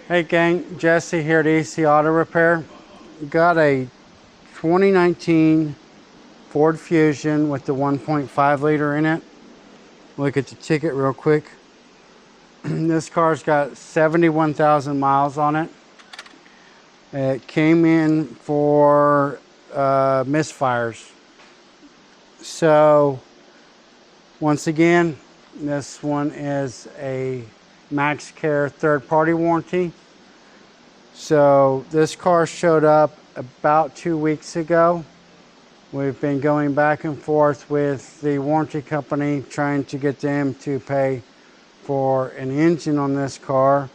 Hey gang, Jesse here at EC Auto Repair. Got a 2019 Ford Fusion with the 1.5 liter in it. Look at the ticket real quick. This car's got 71,000 miles on it. It came in for misfires. So once again, this one is a Max Care third-party warranty. So this car showed up about 2 weeks ago. We've been going back and forth with the warranty company trying to get them to pay for an engine on this car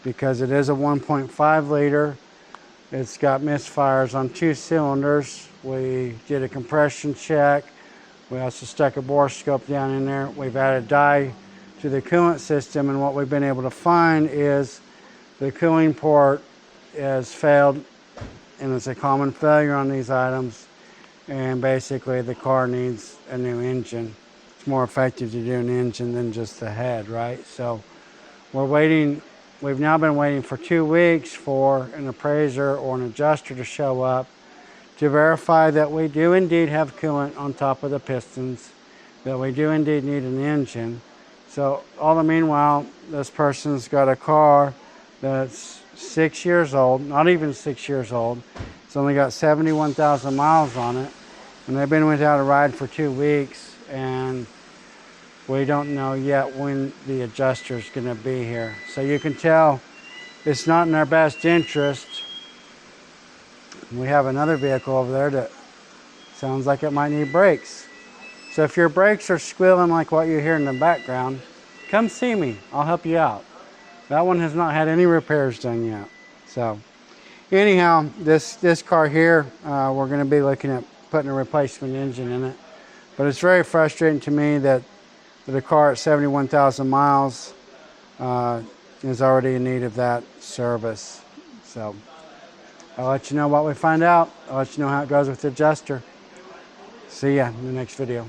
because it is a 1.5 liter. It's got misfires on 2 cylinders. We did a compression check. We also stuck a borescope down in there. We've added dye to the coolant system, and what we've been able to find is the cooling port has failed, and it's a common failure on these items, and basically the car needs a new engine. It's more effective to do an engine than just the head, right? So we're waiting. We've now been waiting for 2 weeks for an appraiser or an adjuster to show up to verify that we do indeed have coolant on top of the pistons, that we do indeed need an engine. So all the meanwhile, this person's got a car that's 6 years old, not even 6 years old. It's only got 71,000 miles on it, and they've been without a ride for 2 weeks, and we don't know yet when the adjuster's gonna be here. So you can tell it's not in our best interest. We have another vehicle over there that sounds like it might need brakes. So if your brakes are squealing like what you hear in the background, come see me. I'll help you out. That one has not had any repairs done yet. So anyhow, this car here, we're going to be looking at putting a replacement engine in it. But it's very frustrating to me that a car at 71,000 miles is already in need of that service. So I'll let you know what we find out. I'll let you know how it goes with the adjuster. See ya in the next video.